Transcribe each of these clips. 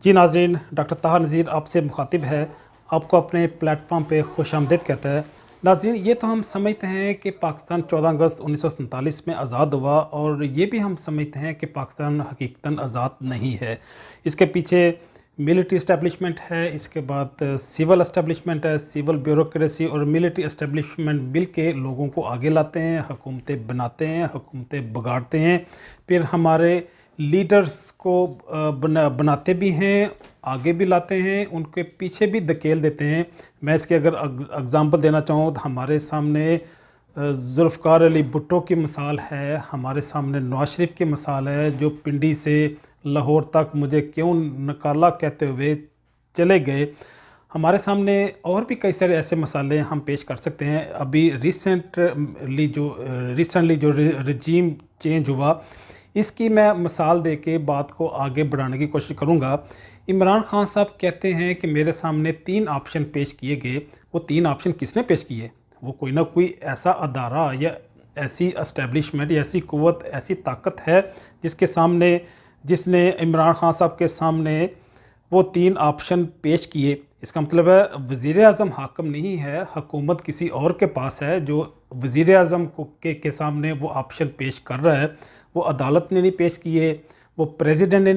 जी नाज़रीन, डॉक्टर ताहा नज़ीर आपसे मुखातिब है, आपको अपने प्लेटफ़ॉर्म पे खुशामदीद कहता है। नाज़रीन, ये तो हम समझते हैं कि पाकिस्तान 14 अगस्त 1947 में आज़ाद हुआ और ये भी हम समझते हैं कि पाकिस्तान हकीकतन आज़ाद नहीं है। इसके पीछे मिलिट्री एस्टेब्लिशमेंट है, इसके बाद सिविल एस्टेब्लिशमेंट है, सिविल ब्यूरोक्रेसी और मिलिट्री एस्टेब्लिशमेंट मिल के लोगों को आगे लाते हैं, हुकूमतें बनाते हैं, हुकूमतें बिगाड़ते हैं। फिर हमारे लीडर्स को बनाते भी हैं, आगे भी लाते हैं, उनके पीछे भी धकेल देते हैं। मैं इसके अगर एग्ज़ाम्पल देना चाहूँ तो हमारे सामने ज़ुल्फ़िकार अली भुट्टो की मिसाल है, हमारे सामने नवाज़ शरीफ की मिसाल है, जो पिंडी से लाहौर तक मुझे क्यों निकाला कहते हुए चले गए। हमारे सामने और भी कई सारे ऐसे मसाले हम पेश कर सकते हैं। अभी रिसेंटली जो रजीम चेंज हुआ, इसकी मैं मिसाल दे के बात को आगे बढ़ाने की कोशिश करूँगा। इमरान खान साहब कहते हैं कि मेरे सामने 3 ऑप्शन पेश किए गए। वो 3 ऑप्शन किसने पेश किए? वो कोई ना कोई ऐसा अदारा या ऐसी एस्टेब्लिशमेंट या ऐसी क़ुव्वत, ऐसी ताकत है जिसने इमरान खान साहब के सामने वो 3 ऑप्शन पेश किए। इसका मतलब है वज़ीर-ए-आज़म हाकिम नहीं है, हुकूमत किसी और के पास है जो वज़ीर-ए-आज़म के सामने वो ऑप्शन पेश कर रहा है। वो अदालत ने नहीं पेश किए, वो प्रेसिडेंट ने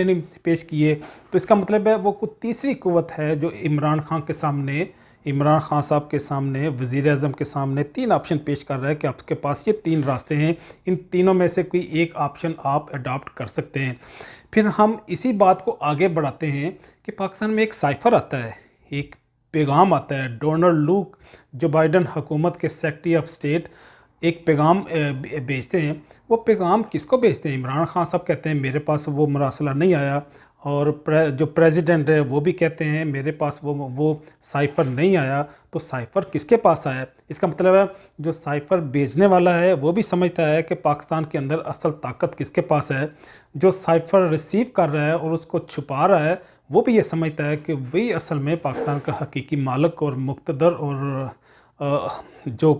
नहीं पेश किए। तो इसका मतलब है वो कोई तीसरी क़ुव्वत है जो इमरान खान साहब के सामने, वज़ीर-ए-आज़म के सामने 3 ऑप्शन पेश कर रहा है कि आपके पास ये 3 रास्ते हैं, इन तीनों में से कोई एक ऑप्शन आप अडॉप्ट कर सकते हैं। फिर हम इसी बात को आगे बढ़ाते हैं कि पाकिस्तान में एक साइफ़र आता है, एक पैगाम आता है। डोनाल्ड लूक, जो बाइडन हुकूमत के सेक्रेटरी ऑफ स्टेट, एक पैगाम भेजते हैं। वो पैगाम किसको भेजते हैं? इमरान खान साहब कहते हैं मेरे पास वो मरासला नहीं आया, और जो प्रेसिडेंट है वो भी कहते हैं मेरे पास वो साइफ़र नहीं आया। तो साइफ़र किसके पास आया? इसका मतलब है जो साइफ़र भेजने वाला है वो भी समझता है कि पाकिस्तान के अंदर असल ताकत किसके पास है। जो साइफ़र रिसीव कर रहा है और उसको छुपा रहा है वो भी ये समझता है कि वही असल में पाकिस्तान का हकीकी मालिक और मुक़्तदर और जो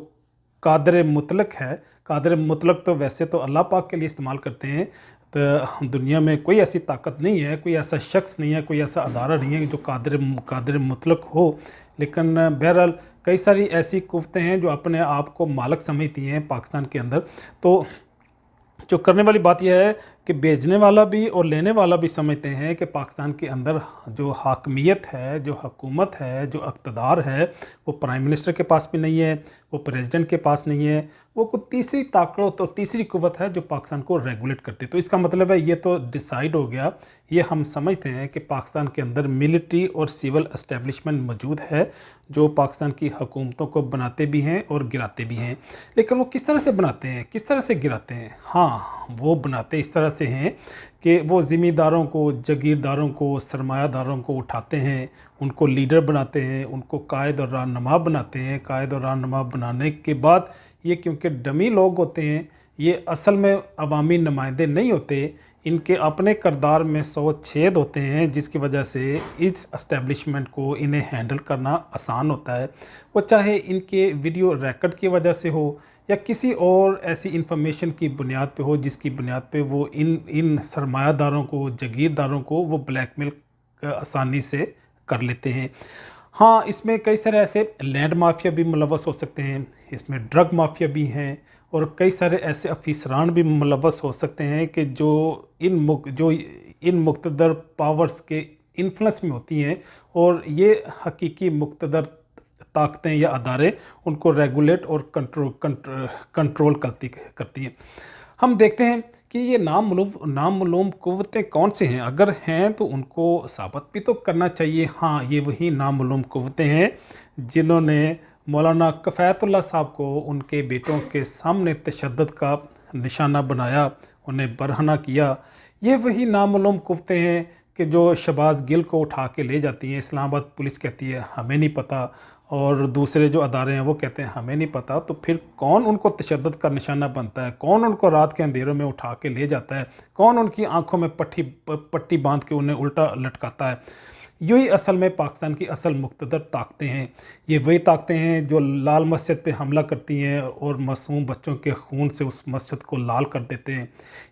कादिर मुतलक है। कादिर मुतलक तो वैसे तो अल्लाह पाक के लिए इस्तेमाल करते हैं। तो दुनिया में कोई ऐसी ताकत नहीं है, कोई ऐसा शख्स नहीं है, कोई ऐसा अदारा नहीं है जो कादिर मुतलक हो। लेकिन बहरहाल कई सारी ऐसी कुव्वतें हैं जो अपने आप को मालिक समझती हैं पाकिस्तान के अंदर। तो जो करने वाली बात यह है कि भेजने वाला भी और लेने वाला भी समझते हैं कि पाकिस्तान के अंदर जो हाकमियत है, जो हुकूमत है, जो इक़्तिदार है, वो प्राइम मिनिस्टर के पास भी नहीं है, वो प्रेसिडेंट के पास नहीं है। वो कोई तीसरी ताकत और तीसरी क़ुव्वत है जो पाकिस्तान को रेगुलेट करती है। तो इसका मतलब है ये तो डिसाइड हो गया, ये हम समझते हैं कि पाकिस्तान के अंदर मिलिट्री और सिविल एस्टेब्लिशमेंट मौजूद है जो पाकिस्तान की हुकूमतों को बनाते भी हैं और गिराते भी हैं। लेकिन वो किस तरह से बनाते हैं, किस तरह से गिराते हैं? हाँ, वो बनाते इस तरह से हैं कि वो ज़मींदारों को, जागीरदारों को, सरमायादारों को उठाते हैं, उनको लीडर बनाते हैं, उनको कायद और रहनुमा बनाते हैं। कायद और रहनुमा बनाने के बाद ये क्योंकि डमी लोग होते हैं, ये असल में अवामी नुमाइंदे नहीं होते, इनके अपने किरदार में 100 छेद होते हैं, जिसकी वजह से इस एस्टेब्लिशमेंट को इन्हें हैंडल करना आसान होता है। वो चाहे इनके वीडियो रिकॉर्ड की वजह से हो या किसी और ऐसी इंफॉर्मेशन की बुनियाद पे हो जिसकी बुनियाद पे वो इन सरमायादारों को, जागीरदारों को वो ब्लैकमेल आसानी से कर लेते हैं। हाँ, इसमें कई सारे ऐसे लैंड माफिया भी मुलव्वस हो सकते हैं, इसमें ड्रग माफिया भी हैं और कई सारे ऐसे अफीसरान भी मुलव्वस हो सकते हैं कि जो इन मुक़्तदर पावर्स के इन्फ्लुएंस में होती हैं और ये हकीकी मुक़्तदर ताकतें या अदारे उनको रेगुलेट और कंट्रोल करती हैं। हम देखते हैं कि ये नामालूम क़ुव्वतें कौन से हैं? अगर हैं तो उनको साबित भी तो करना चाहिए। हाँ, ये वही नामालूम क़ुव्वतें हैं जिन्होंने मौलाना कफ़ायतुल्लाह साहब को उनके बेटों के सामने तशद्दुद का निशाना बनाया, उन्हें बरहना किया। ये वही नामालूम क़ुव्वतें हैं कि जो शहबाज गिल को उठा के ले जाती हैं। इस्लामाबाद पुलिस कहती है हमें नहीं पता, और दूसरे जो अदारे हैं वो कहते हैं हमें नहीं पता। तो फिर कौन उनको तशद्दुद का निशाना बनता है? कौन उनको रात के अंधेरों में उठा के ले जाता है? कौन उनकी आंखों में पट्टी बांध के उन्हें उल्टा लटकाता है? यही असल में पाकिस्तान की असल मुक़्तदर ताकतें हैं। ये वही ताकतें हैं जो लाल मस्जिद पे हमला करती हैं और मासूम बच्चों के खून से उस मस्जिद को लाल कर देते हैं।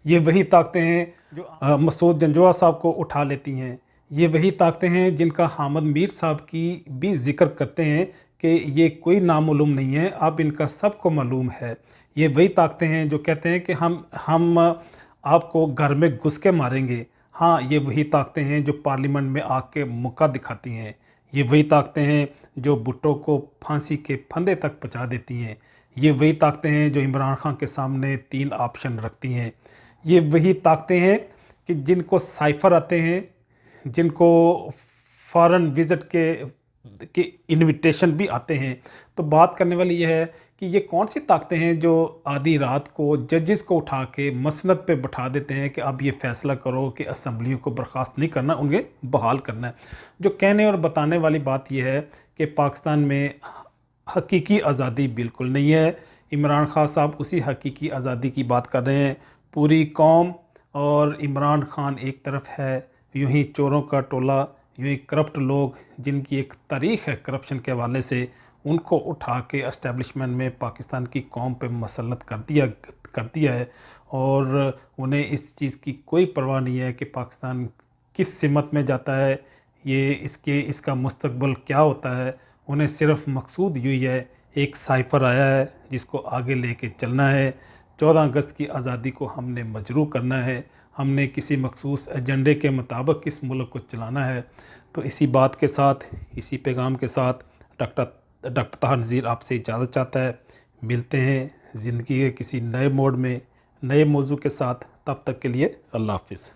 ये वही ताकतें हैं जो मसूद जंजोआ साहब को उठा लेती हैं। ये वही ताकतें हैं जिनका हामिद मीर साहब की भी ज़िक्र करते हैं कि ये कोई नामालूम नहीं है, अब इनका सबको मालूम है। ये वही ताकतें हैं जो कहते हैं कि हम आपको घर में घुस के मारेंगे। हाँ, ये वही ताकतें हैं जो पार्लियामेंट में आके मुक्का दिखाती हैं। ये वही ताकतें हैं जो भुट्टो को फांसी के फंदे तक पहुंचा देती हैं। ये वही ताकतें हैं जो इमरान खान के सामने 3 ऑप्शन रखती हैं। ये वही ताकतें हैं कि जिनको साइफ़र आते हैं, जिनको फॉरेन विज़िट के इनविटेशन भी आते हैं। तो बात करने वाली यह है कि ये कौन सी ताकतें हैं जो आधी रात को जजेस को उठा के मसनद पे बैठा देते हैं कि अब ये फ़ैसला करो कि असम्बलियों को बर्खास्त नहीं करना, उन्हें बहाल करना है। जो कहने और बताने वाली बात यह है कि पाकिस्तान में हकीकी आज़ादी बिल्कुल नहीं है। इमरान खान साहब उसी हकीकी आज़ादी की बात कर रहे हैं। पूरी कौम और इमरान खान एक तरफ है, यूं ही चोरों का टोला, यूं ही करप्ट लोग जिनकी एक तारीख़ है करप्शन के हवाले से, उनको उठा के एस्टेब्लिशमेंट में पाकिस्तान की कौम पे मसलत कर दिया है। और उन्हें इस चीज़ की कोई परवाह नहीं है कि पाकिस्तान किस सिमत में जाता है, ये इसका मुस्तकबिल क्या होता है। उन्हें सिर्फ़ मकसूद यही है, एक साइफ़र आया है जिसको आगे लेके चलना है। 14 अगस्त की आज़ादी को हमने मजरूह करना है, हमने किसी मखसूस एजेंडे के मुताबिक इस मुल्क को चलाना है। तो इसी बात के साथ, इसी पैगाम के साथ डॉक्टर ताहिर नज़ीर आपसे इजाज़त चाहता है। मिलते हैं ज़िंदगी के किसी नए मोड़ में, नए मौजू के साथ। तब तक के लिए अल्लाह हाफ़िज़।